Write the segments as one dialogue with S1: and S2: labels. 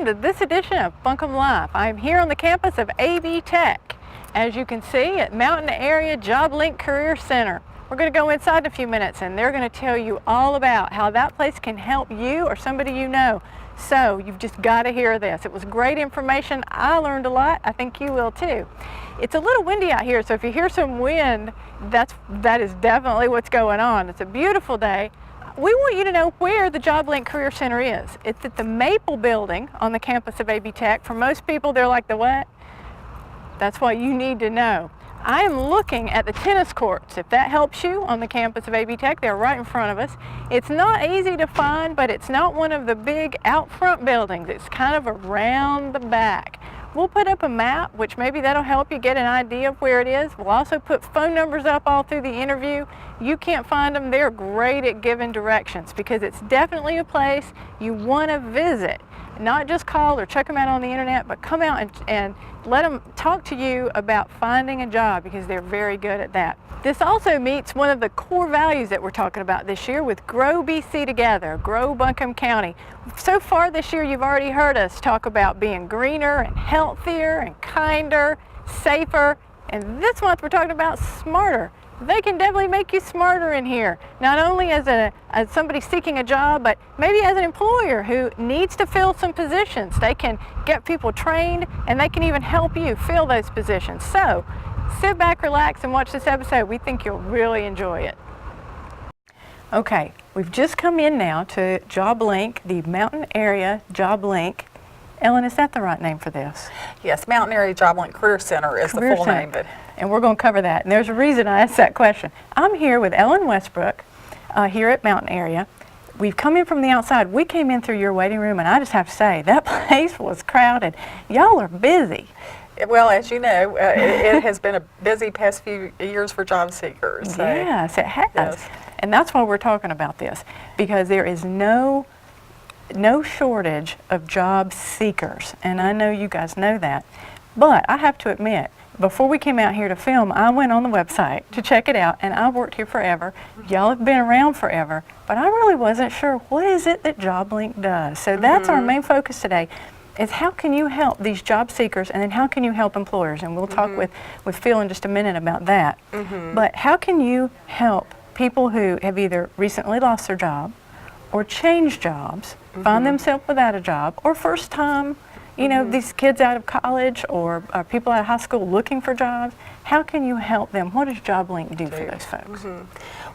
S1: welcome to this edition of Buncombe Life. I'm here on the campus of AB Tech, as you can see, at Mountain Area Job Link Career Center. We're going to go inside in a few minutes and they're going to tell you all about how that place can help you or somebody you know. So you've just got to hear this. It was great information. I learned a lot. I think you will too. It's a little windy out here, so if you hear some wind, that is definitely what's going on. It's a beautiful day. We want you to know where the Job Link Career Center is. It's at the Maple building on the campus of AB Tech. For most people, they're like, the what? That's what you need to know. I am looking at the tennis courts. If that helps you, on the campus of AB Tech, they're right in front of us. It's not easy to find, but it's not one of the big out front buildings. It's kind of around the back. We'll put up a map, which maybe that'll help you get an idea of where it is. We'll also put phone numbers up all through the interview. You can't find them. They're great at giving directions because it's definitely a place you want to visit. Not just call or check them out on the internet, but come out and let them talk to you about finding a job because they're very good at that. This also meets one of the core values that we're talking about this year with Grow BC Together, Grow Buncombe County. So far this year, you've already heard us talk about being greener and healthier and kinder, safer, and this month we're talking about smarter. They can definitely make you smarter in here, not only as somebody seeking a job, but maybe as an employer who needs to fill some positions. They can get people trained and they can even help you fill those positions. So sit back, relax, and watch this episode. We think you'll really enjoy it. Okay, we've just come in now to Job Link, the Mountain Area Job Link. Ellen, is that the right name for this?
S2: Yes, Mountain Area Job Link Career Center is the full name. But
S1: and we're going to cover that. And there's a reason I asked that question. I'm here with Ellen Westbrook here at Mountain Area. We've come in from the outside. We came in through your waiting room, and I just have to say, that place was crowded. Y'all are busy.
S2: Well, as you know, it has been a busy past few years for job seekers. So.
S1: Yes, it has. Yes. And that's why we're talking about this, because there is no shortage of job seekers, and I know you guys know that. But I have to admit, before we came out here to film, I went on the website to check it out, and I've worked here forever. Y'all have been around forever, but I really wasn't sure what is it that JobLink does. So that's our main focus today, is how can you help these job seekers, and then how can you help employers? And we'll talk with Phil in just a minute about that. But how can you help people who have either recently lost their job or changed jobs, find themselves without a job, or first time, you know, these kids out of college or people out of high school looking for jobs? How can you help them? What does JobLink do for those folks?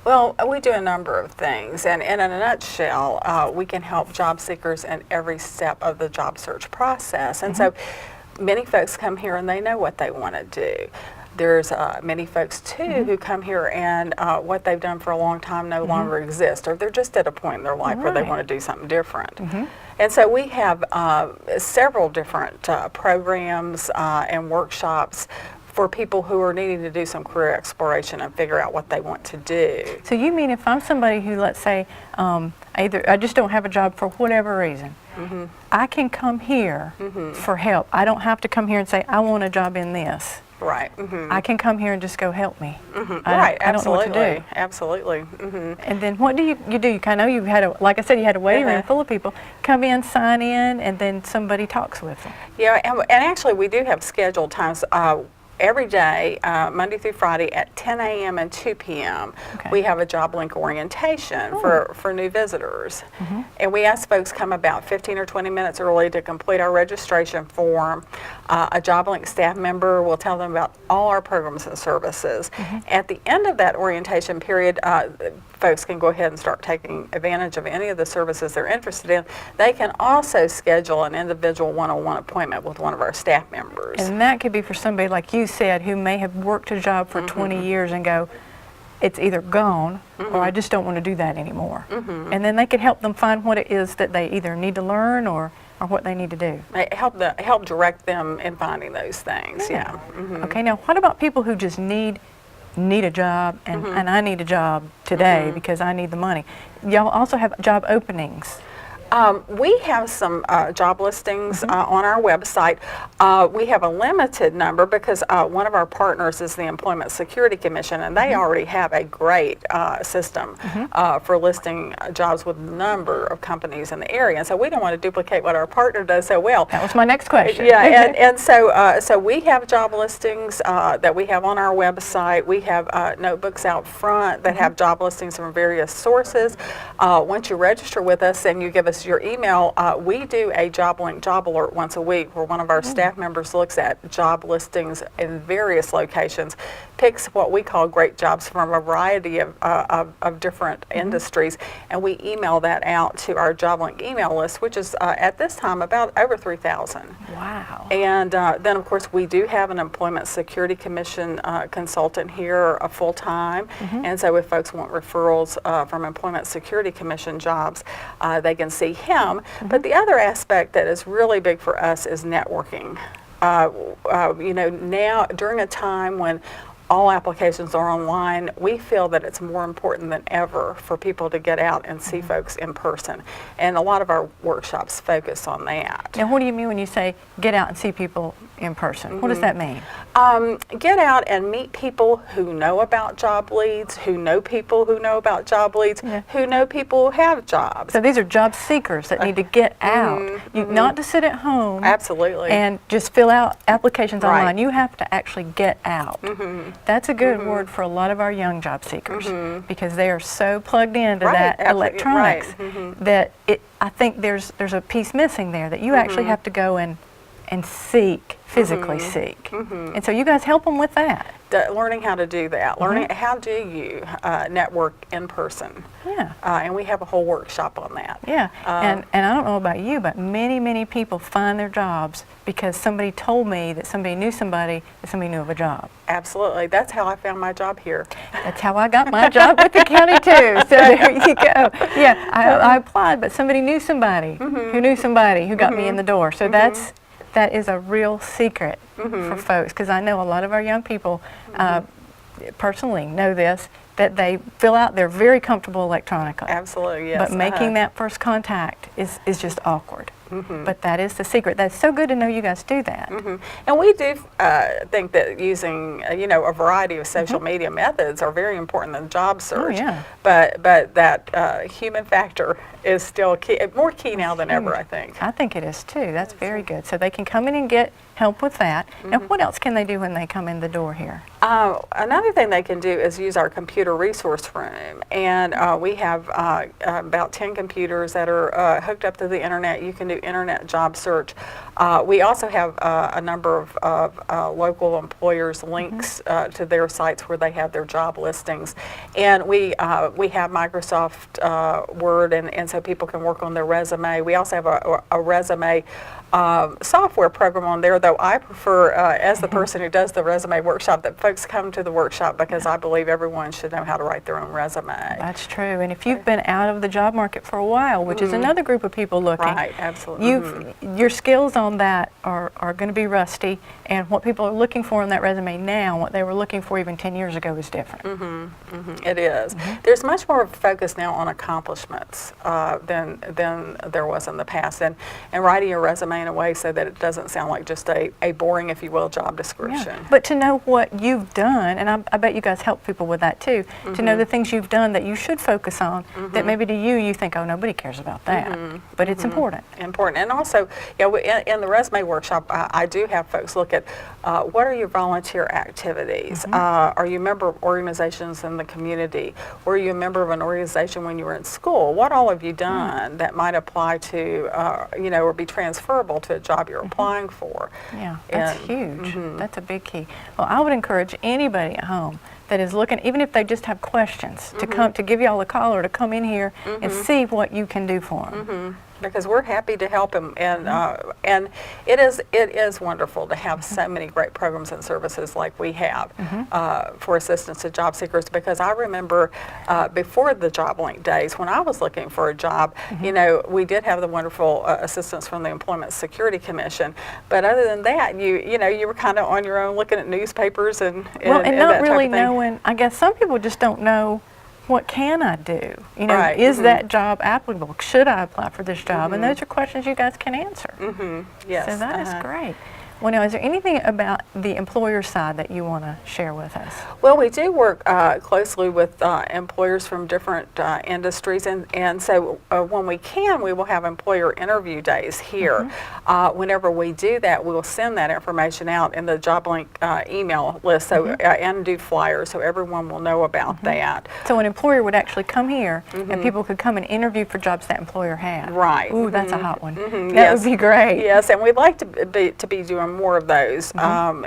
S2: Well, we do a number of things, and in a nutshell, we can help job seekers in every step of the job search process. And so many folks come here and they know what they want to do. There's many folks too who come here and what they've done for a long time no longer exists, or they're just at a point in their life where they want to do something different. And so we have several different programs and workshops for people who are needing to do some career exploration and figure out what they want to do.
S1: So you mean if I'm somebody who, let's say, either I just don't have a job for whatever reason, I can come here for help. I don't have to come here and say, I want a job in this.
S2: Right.
S1: I can come here and just go help me.
S2: Right.
S1: I don't know what to do.
S2: Absolutely.
S1: And then what do you do? I know you had like I said, you had a waiting room full of people. Come in, sign in, and then somebody talks with them.
S2: Yeah, and actually we do have scheduled times. Every day, Monday through Friday at 10 a.m. and 2 p.m. We have a Job Link orientation for new visitors. And we ask folks come about 15 or 20 minutes early to complete our registration form. A Job Link staff member will tell them about all our programs and services. At the end of that orientation period, folks can go ahead and start taking advantage of any of the services they're interested in. They can also schedule an individual one-on-one appointment with one of our staff members.
S1: And that could be for somebody like you said who may have worked a job for 20 years and go, it's either gone or I just don't want to do that anymore. And then they could help them find what it is that they either need to learn or what they need to do.
S2: Help direct them in finding those things.
S1: Okay, now what about people who just need a job and I need a job today because I need the money? Y'all also have job openings.
S2: We have some job listings on our website. We have a limited number because one of our partners is the Employment Security Commission, and they already have a great system for listing jobs with a number of companies in the area. And so we don't want to duplicate what our partner does so well.
S1: That was my next question.
S2: Yeah, and so we have job listings that we have on our website. We have notebooks out front that have job listings from various sources. Once you register with us and you give us your email, we do a job link job alert once a week where one of our staff members looks at job listings in various locations, picks what we call great jobs from a variety of different industries, and we email that out to our job link email list, which is at this time about over 3,000.
S1: Wow.
S2: And then of course we do have an Employment Security Commission consultant here full-time, and so if folks want referrals from Employment Security Commission jobs, they can see him. But the other aspect that is really big for us is networking. You know, now during a time when all applications are online, we feel that it's more important than ever for people to get out and see folks in person. And a lot of our workshops focus on that.
S1: Now, what do you mean when you say get out and see people in person? What does that mean?
S2: Get out and meet people who know about job leads, who know people who know about job leads, who know people who have jobs.
S1: So these are job seekers that need to get out. Not to sit at home.
S2: Absolutely.
S1: And just fill out applications online. You have to actually get out. That's a good word for a lot of our young job seekers because they are so plugged into that electronics that I think there's a piece missing there, that you actually have to go and seek, physically seek. And so you guys help them with that.
S2: Learning how to do that, learning how do you network in person.
S1: Yeah.
S2: And we have a whole workshop on that.
S1: Yeah, and I don't know about you, but many people find their jobs because somebody told me that somebody knew somebody that somebody knew of a job.
S2: Absolutely. That's how I found my job here.
S1: That's how I got my job with the county too. So there you go. Yeah, I applied, but somebody knew somebody who knew somebody who got me in the door. So that is a real secret for folks, because I know a lot of our young people personally know this, that they fill out, they're very comfortable electronically.
S2: Absolutely, yes.
S1: But making that first contact is just awkward. But that is the secret. That's so good to know you guys do that.
S2: And we do think that using you know, a variety of social media methods are very important in job search.
S1: Oh, yeah.
S2: But that human factor is still key, more key now than ever, I think.
S1: I think it is too. That's very good. So they can come in and get help with that. Now, what else can they do when they come in the door here?
S2: Another thing they can do is use our computer resource room, and we have about 10 computers that are hooked up to the internet. You can do internet job search. We also have a number of local employers' links to their sites where they have their job listings, and we have Microsoft Word, and so people can work on their resume. We also have a resume software program on there, though I prefer, as the person who does the resume workshop, that folks come to the workshop because I believe everyone should know how to write their own resume.
S1: That's true. And if you've been out of the job market for a while, which is another group of people looking,
S2: right, absolutely.
S1: Your skills on that are going to be rusty, and what people are looking for in that resume now, what they were looking for even 10 years ago, is different.
S2: It is. There's much more focus now on accomplishments than there was in the past, and writing your resume in a way so that it doesn't sound like just a boring, if you will, job description.
S1: Yeah. But to know what you've done, and I bet you guys help people with that too, to know the things you've done that you should focus on, that maybe to you think, oh, nobody cares about that, but it's important.
S2: Important. And also, in the resume workshop, I do have folks look at what are your volunteer activities? Are you a member of organizations in the community? Were you a member of an organization when you were in school? What all have you done that might apply to, or be transferable to a job you're applying for?
S1: Yeah, that's huge. That's a big key. Well, I would encourage anybody at home that is looking, even if they just have questions, to come, to give y'all a call or to come in here and see what you can do for them.
S2: Because we're happy to help them, and it is wonderful to have so many great programs and services like we have for assistance to job seekers. Because I remember before the Job Link days, when I was looking for a job, we did have the wonderful assistance from the Employment Security Commission. But other than that, you were kind of on your own, looking at newspapers and
S1: not
S2: that
S1: really
S2: type of thing.
S1: knowing. I guess some people just don't know what can I do? You know,
S2: Right.
S1: is that job applicable? Should I apply for this job? And those are questions you guys can answer.
S2: Yes.
S1: So that is great. Well, now, is there anything about the employer side that you want to share with us?
S2: Well, we do work closely with employers from different industries, and so when we can, we will have employer interview days here. Whenever we do that, we will send that information out in the job link email list, so and do flyers, so everyone will know about that.
S1: So an employer would actually come here, and people could come and interview for jobs that employer had.
S2: Right.
S1: Ooh, that's a hot one. That
S2: Yes.
S1: would be great.
S2: Yes, and we'd like to be doing more of those.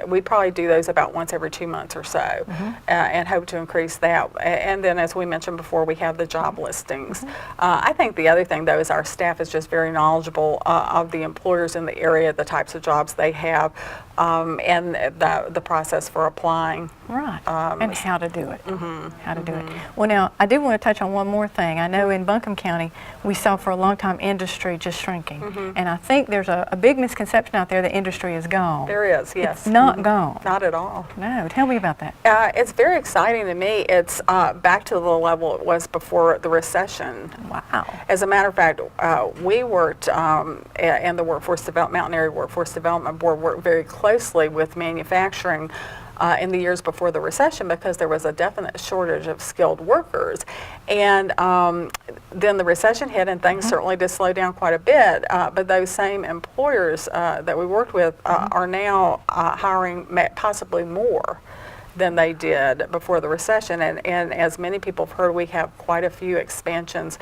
S2: We probably do those about once every 2 months or so, and hope to increase that. And then, as we mentioned before, we have the job listings. I think the other thing, though, is our staff is just very knowledgeable of the employers in the area, the types of jobs they have, and the process for applying.
S1: Right, and how to do it. How to do it. Well, now, I do want to touch on one more thing. I know in Buncombe County, we saw for a long time industry just shrinking. And I think there's a big misconception out there that industry is gone.
S2: There is, yes.
S1: It's not gone.
S2: Not at all.
S1: No, tell me about that.
S2: It's very exciting to me. It's back to the level it was before the recession.
S1: Wow.
S2: As a matter of fact, we worked in the Mountain Area Workforce Development Board worked very closely with manufacturing in the years before the recession, because there was a definite shortage of skilled workers. And then the recession hit, and things certainly did slow down quite a bit, but those same employers that we worked with are now hiring possibly more than they did before the recession. And as many people have heard, we have quite a few expansions.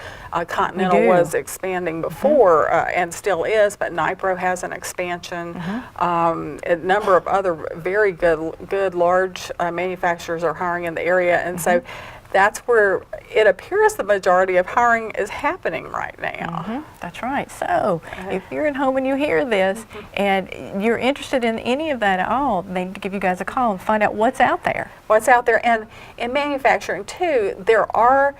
S2: Continental was expanding before and still is, but Nipro has an expansion. A number of other very good large manufacturers are hiring in the area, and so that's where it appears the majority of hiring is happening right now.
S1: That's right. So if you're at home and you hear this and you're interested in any of that at all, they need to give you guys a call and find out what's out there.
S2: What's out there. And in manufacturing too, there are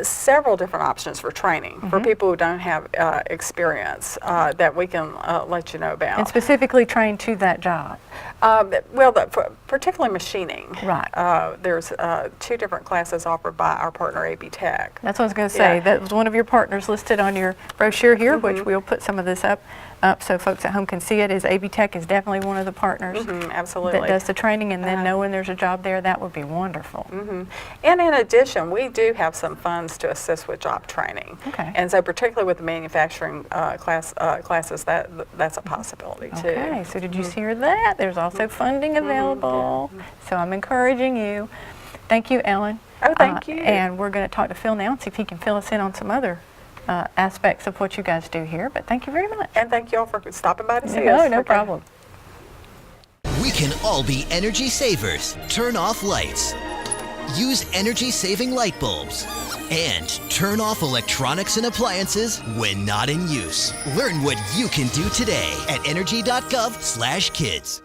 S2: several different options for training for people who don't have experience that we can let you know about.
S1: And specifically trained to that job.
S2: Well, particularly machining.
S1: Right.
S2: There's 2 different classes offered by our partner, AB Tech.
S1: That's what I was going to say. That was one of your partners listed on your brochure here, which we'll put some of this up so folks at home can see it. Is AB Tech is definitely one of the partners
S2: Absolutely.
S1: that does the training, and then knowing there's a job there, that would be wonderful.
S2: And in addition, we do have some funds to assist with job training.
S1: Okay.
S2: And so particularly with the manufacturing classes, that's a possibility too.
S1: Okay, so did you hear that? There's also funding available. So I'm encouraging you. Thank you, Ellen.
S2: Oh, thank you.
S1: And we're going to talk to Phil now and see if he can fill us in on some other aspects of what you guys do here. But thank you very much.
S2: And thank you all for stopping by to see us.
S1: No problem.
S3: We can all be energy savers. Turn off lights. Use energy-saving light bulbs. And turn off electronics and appliances when not in use. Learn what you can do today at energy.gov/kids.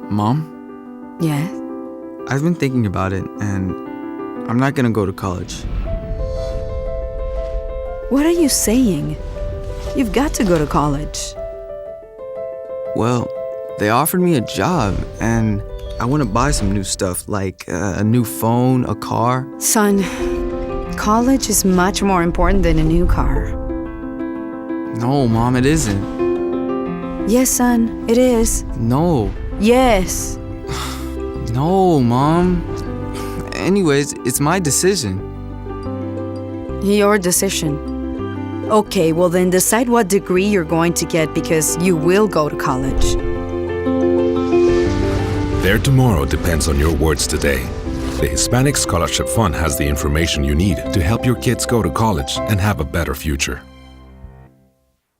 S4: Mom?
S5: Yes?
S4: I've been thinking about it, and I'm not gonna go to college.
S5: What are you saying? You've got to go to college.
S4: Well, they offered me a job, and I want to buy some new stuff, like a new phone, a car.
S5: Son, college is much more important than a new car.
S4: No, Mom, it isn't.
S5: Yes, son, it is.
S4: No.
S5: Yes.
S4: No, Mom. Anyways, it's my decision.
S5: Your decision. Okay, well then decide what degree you're going to get, because you will go to college.
S6: Their tomorrow depends on your words today. The Hispanic Scholarship Fund has the information you need to help your kids go to college and have a better future.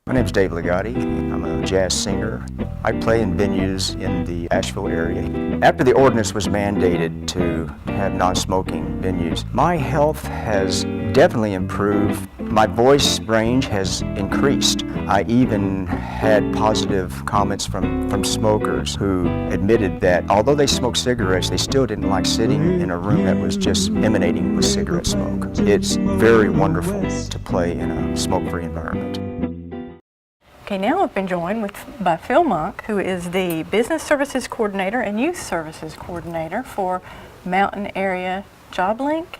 S7: My name is Dave Ligotti. I'm a jazz singer. I play in venues in the Asheville area. After the ordinance was mandated to have non-smoking venues, my health has definitely improved. My voice range has increased. I even had positive comments from smokers who admitted that although they smoked cigarettes, they still didn't like sitting in a room that was just emanating with cigarette smoke. It's very wonderful to play in a smoke-free environment.
S1: Okay, now I've been joined by Phil Monk, who is the Business Services Coordinator and Youth Services Coordinator for Mountain Area Job Link.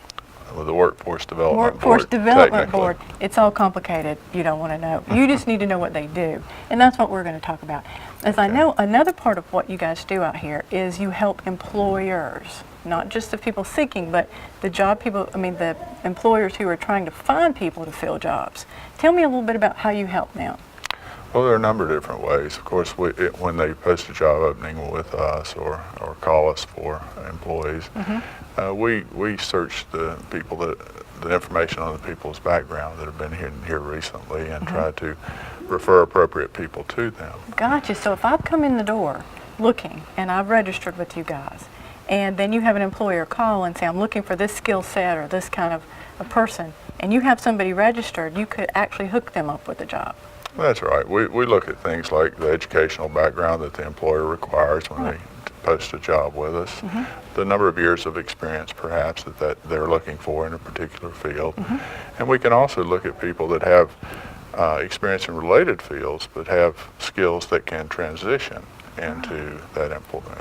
S8: With the Workforce Development
S1: Workforce
S8: Board.
S1: Development Board. It's all complicated. You don't want to know. You just need to know what they do. And that's what we're going to talk about. As I know, another part of what you guys do out here is you help employers, not just the people seeking, but the the employers who are trying to find people to fill jobs. Tell me a little bit about how you help now.
S8: Well, there are a number of different ways. Of course, when they post a job opening with us or call us for employees, we search the information on the people's background that have been here recently and try to refer appropriate people to them. Gotcha.
S1: So if I've come in the door looking and I've registered with you guys, and then you have an employer call and say, I'm looking for this skill set or this kind of a person, and you have somebody registered, you could actually hook them up with a job.
S8: That's right. We look at things like the educational background that the employer requires when they post a job with us, the number of years of experience perhaps that they're looking for in a particular field. And we can also look at people that have experience in related fields but have skills that can transition into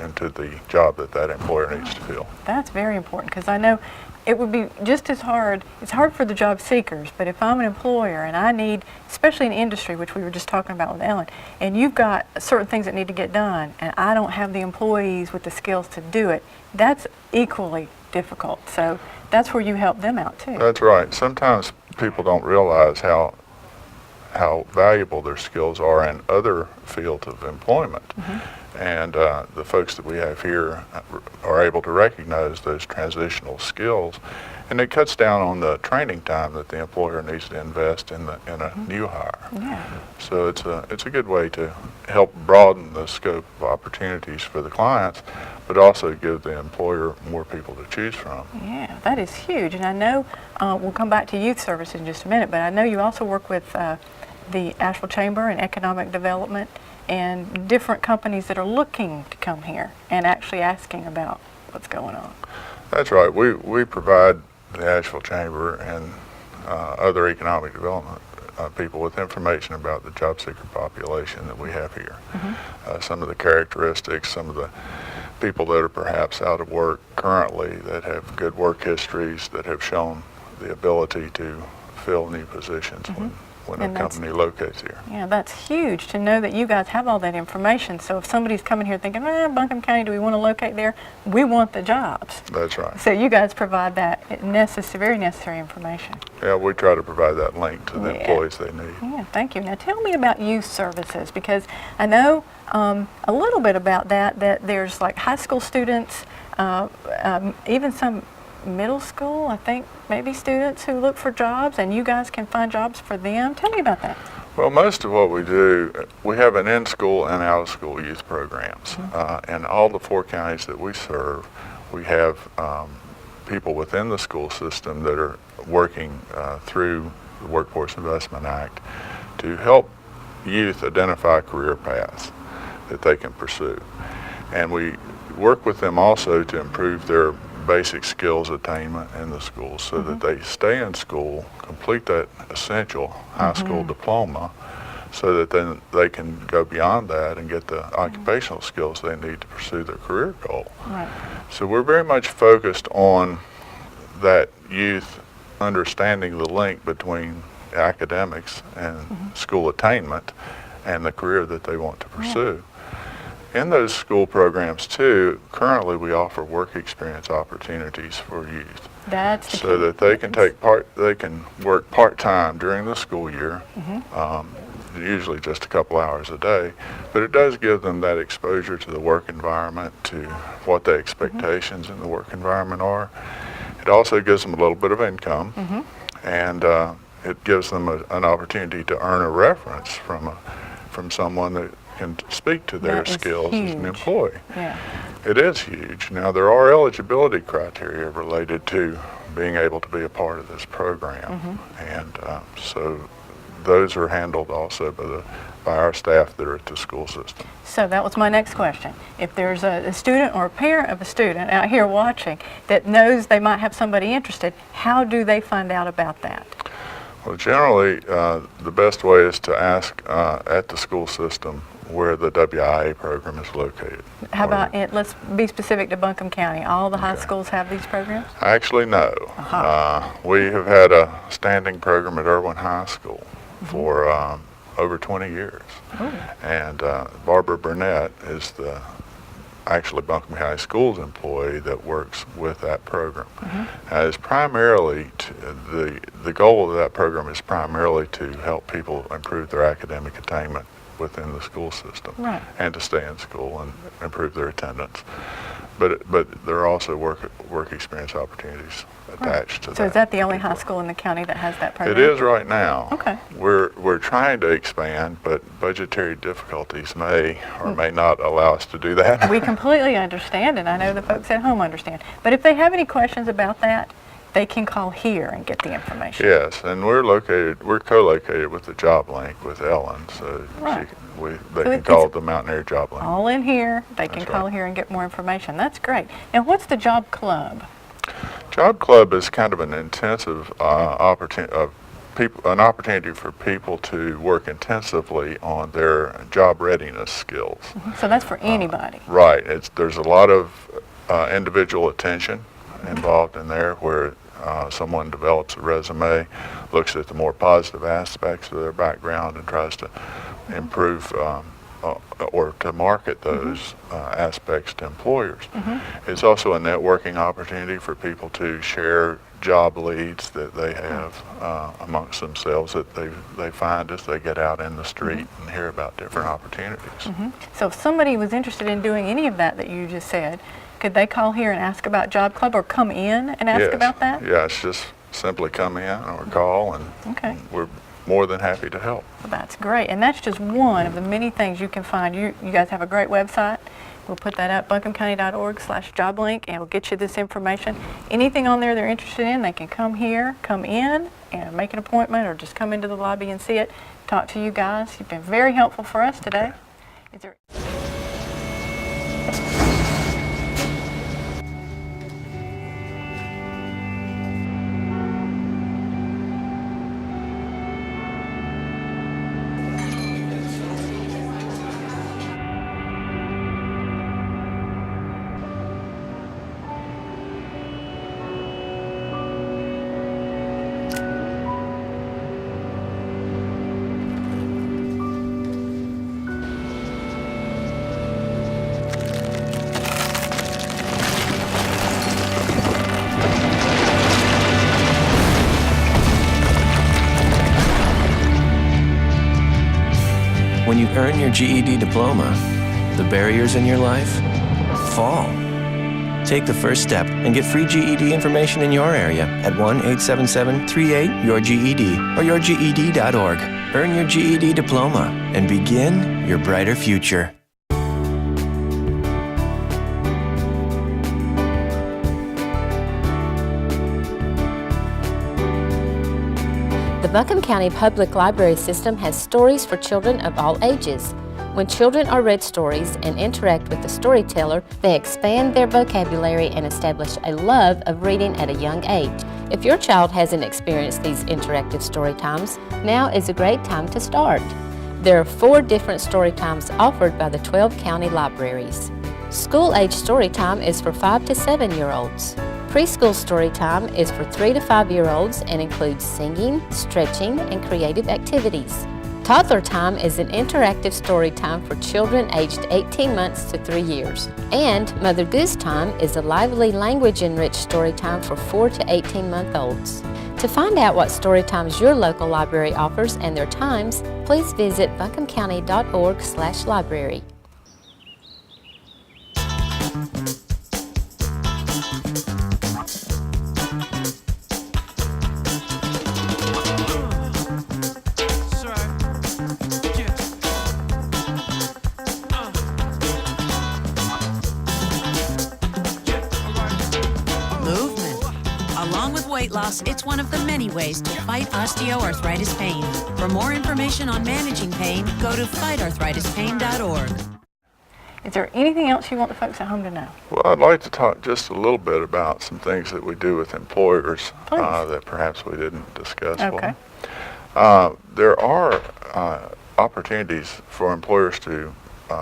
S8: into the job that employer needs to fill.
S1: That's very important, because I know it would be just as hard. It's hard for the job seekers, but if I'm an employer and I need, especially in industry, which we were just talking about with Ellen, and you've got certain things that need to get done, and I don't have the employees with the skills to do it, that's equally difficult. So that's where you help them out too.
S8: That's right. Sometimes people don't realize how valuable their skills are in other fields of employment. And the folks that we have here are able to recognize those transitional skills, and it cuts down on the training time that the employer needs to invest in a new hire. So it's a good way to help broaden the scope of opportunities for the clients, but also give the employer more people to choose from.
S1: Yeah, that is huge. And I know we'll come back to youth services in just a minute, but I know you also work with the Asheville Chamber and Economic Development and different companies that are looking to come here and actually asking about what's going on.
S8: That's right. We provide the Asheville Chamber and other economic development people with information about the job seeker population that we have here. Some of the characteristics, some of the people that are perhaps out of work currently that have good work histories, that have shown the ability to fill new positions when a company locates here.
S1: Yeah, that's huge to know that you guys have all that information. So if somebody's coming here thinking, Buncombe County, do we want to locate there? We want the jobs.
S8: That's right.
S1: So you guys provide that very necessary information.
S8: Yeah, we try to provide that link to the employees they need.
S1: Yeah, thank you. Now tell me about youth services, because I know a little bit about that there's like high school students, even some middle school, I think, maybe students who look for jobs, and you guys can find jobs for them. Tell me about that.
S8: Well, most of what we do, we have an in-school and out-of-school youth programs. In all the 4 counties that we serve, we have people within the school system that are working through the Workforce Investment Act to help youth identify career paths that they can pursue. And we work with them also to improve their basic skills attainment in the schools so that they stay in school, complete that essential high school diploma, so that then they can go beyond that and get the occupational skills they need to pursue their career goal. So we're very much focused on that youth understanding the link between academics and school attainment and the career that they want to pursue. In those school programs too, currently we offer work experience opportunities for youth.
S1: That's
S8: so that they can they can work part-time during the school year, usually just a couple hours a day, but it does give them that exposure to the work environment, to what the expectations in the work environment are. It also gives them a little bit of income, and it gives them an opportunity to earn a reference from someone that can speak to their skills as an employee. It is huge. Now, there are eligibility criteria related to being able to be a part of this program, and so those are handled also by our staff that are at the school system.
S1: So that was my next question. If there's a student or a parent of a student out here watching that knows they might have somebody interested, how do they find out about that?
S8: Well, generally, the best way is to ask at the school system where the WIA program is located.
S1: How about it? Let's be specific to Buncombe County. All the high schools have these programs?
S8: Actually, no. We have had a standing program at Irwin High School for over 20 years. And Barbara Burnett is actually Buncombe County Schools employee that works with that program. Is primarily the goal of that program is primarily to help people improve their academic attainment within the school system, and to stay in school and improve their attendance. But there are also work experience opportunities attached to that.
S1: So is that the only high school in the county that has that program?
S8: It is right now.
S1: Okay.
S8: We're trying to expand, but budgetary difficulties may or may not allow us to do that.
S1: We completely understand, and I know the folks at home understand. But if they have any questions about that, they can call here and get the information.
S8: Yes, and we're co-located with the Job Link with Ellen, so they can call the Mountaineer Job Link.
S1: All in here, they can call here and get more information. That's great. Now, what's the Job Club?
S8: Job Club is kind of an intensive opportunity for people to work intensively on their job readiness skills.
S1: So that's for anybody.
S8: Right. There's a lot of individual attention involved in there, where someone develops a resume, looks at the more positive aspects of their background and tries to improve or to market those aspects to employers. It's also a networking opportunity for people to share job leads that they have amongst themselves that they find as they get out in the street and hear about different opportunities.
S1: So if somebody was interested in doing any of that you just said, could they call here and ask about Job Club, or come in and ask about that?
S8: Yes, just simply come in or call, and we're more than happy to help.
S1: Well, that's great, and that's just one of the many things you can find. You guys have a great website. We'll put that up, buncombecounty.org/joblink, and we'll get you this information. Anything on there they're interested in, they can come in and make an appointment, or just come into the lobby and see it, talk to you guys. You've been very helpful for us today. Is there
S9: When you earn your GED diploma, the barriers in your life fall. Take the first step and get free GED information in your area at 1-877-38-YOUR-GED or yourged.org. Earn your GED diploma and begin your brighter future.
S10: The Buncombe County Public Library System has stories for children of all ages. When children are read stories and interact with the storyteller, they expand their vocabulary and establish a love of reading at a young age. If your child hasn't experienced these interactive story times, now is a great time to start. There are 4 different story times offered by the 12 county libraries. School-age story time is for 5 to 7-year-olds. Preschool story time is for 3 to 5-year-olds and includes singing, stretching, and creative activities. Toddler time is an interactive story time for children aged 18 months to 3 years. And Mother Goose time is a lively language-enriched story time for 4 to 18-month-olds. To find out what story times your local library offers and their times, please visit buncombecounty.org/library.
S11: Weight loss, it's one of the many ways to fight osteoarthritis pain. For more information on managing pain, go to fightarthritispain.org.
S1: Is there anything else you want the folks at home to know?
S8: Well, I'd like to talk just a little bit about some things that we do with employers that perhaps we didn't discuss.
S1: Okay.
S8: There are opportunities for employers to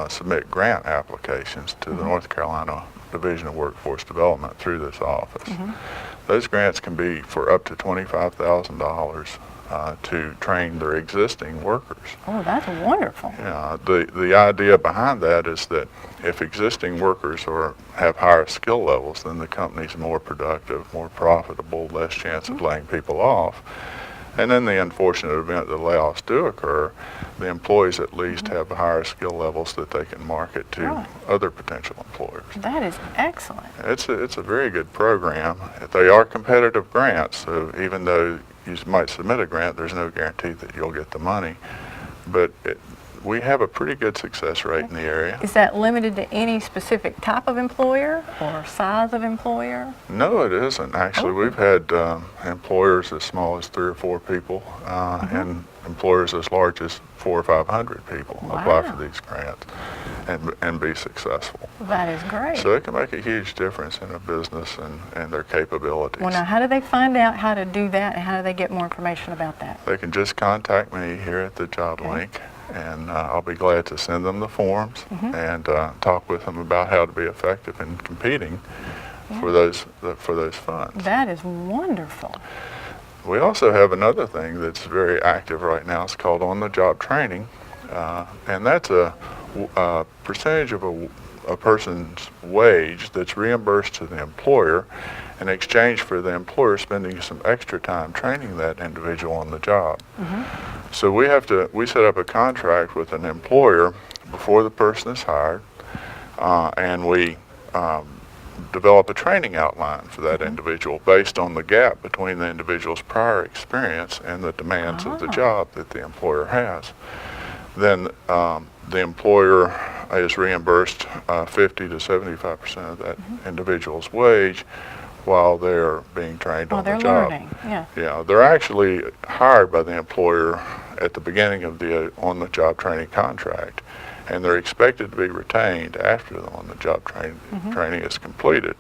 S8: submit grant applications to the North Carolina Division of Workforce Development through this office. Those grants can be for up to $25,000 to train their existing workers.
S1: Oh, that's wonderful.
S8: Yeah, the idea behind that is that if existing workers have higher skill levels, then the company's more productive, more profitable, less chance of laying people off. And in the unfortunate event that layoffs do occur, the employees at least have higher skill levels that they can market to other potential employers.
S1: That is excellent.
S8: It's a very good program. They are competitive grants, so even though you might submit a grant, there's no guarantee that you'll get the money. But we have a pretty good success rate in the area.
S1: Is that limited to any specific type of employer or size of employer?
S8: No, it isn't. Actually, we've had employers as small as 3 or 4 people and employers as large as 400 or 500 people apply for these grants and be successful.
S1: That is great.
S8: So it can make a huge difference in a business and their capabilities.
S1: Well, now, how do they find out how to do that, and how do they get more information about that?
S8: They can just contact me here at the Job Link, and I'll be glad to send them the forms and talk with them about how to be effective in competing for those funds.
S1: That is wonderful.
S8: We also have another thing that's very active right now. It's called on-the-job training, and that's a percentage of a person's wage that's reimbursed to the employer in exchange for the employer spending some extra time training that individual on the job. So we set up a contract with an employer before the person is hired, and we develop a training outline for that individual based on the gap between the individual's prior experience and the demands of the job that the employer has. Then the employer is reimbursed 50 to 75% of that individual's wage while they're being trained on the job.
S1: Learning.
S8: Yeah, they're actually hired by the employer at the beginning of the on-the-job training contract, and they're expected to be retained after the on-the-job training is completed.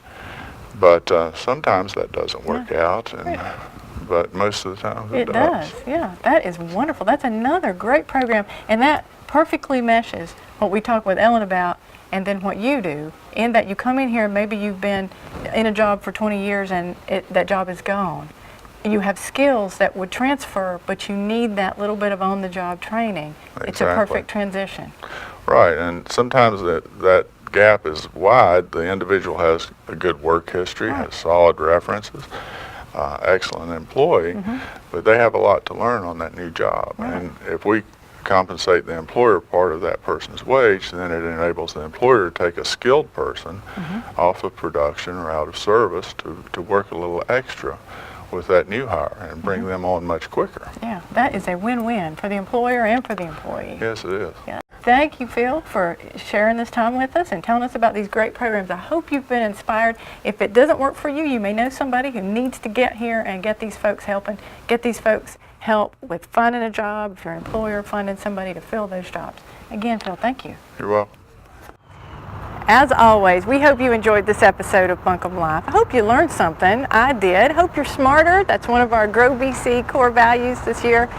S8: But sometimes that doesn't work out, but most of the time it does.
S1: Yeah, that is wonderful. That's another great program, and that perfectly meshes what we talked with Ellen about and then what you do, in that you come in here and maybe you've been in a job for 20 years and that job is gone. You have skills that would transfer, but you need that little bit of on-the-job training.
S8: Exactly.
S1: It's a perfect transition.
S8: Right, and sometimes that gap is wide. The individual has a good work history, has solid references, excellent employee, but they have a lot to learn on that new job. And if we compensate the employer part of that person's wage, then it enables the employer to take a skilled person off of production or out of service to work a little extra with that new hire and bring them on much quicker.
S1: Yeah, that is a win-win for the employer and for the employee.
S8: Yes, it is.
S1: Yeah. Thank you, Phil, for sharing this time with us and telling us about these great programs. I hope you've been inspired. If it doesn't work for you, you may know somebody who needs to get here and get these folks help with finding a job, if your employer finding somebody to fill those jobs. Again, Phil, thank you.
S8: You're welcome.
S1: As always, we hope you enjoyed this episode of Buncombe Life. I hope you learned something. I did. Hope you're smarter. That's one of our Grow BC core values this year.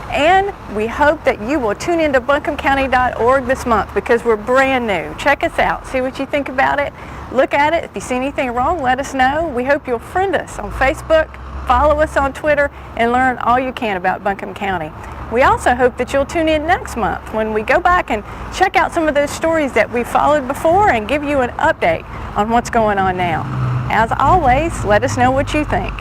S1: And we hope that you will tune into buncombecounty.org this month because we're brand new. Check us out. See what you think about it. Look at it. If you see anything wrong, let us know. We hope you'll friend us on Facebook, follow us on Twitter, and learn all you can about Buncombe County. We also hope that you'll tune in next month when we go back and check out some of those stories that we followed before and give you an update on what's going on now. As always, let us know what you think.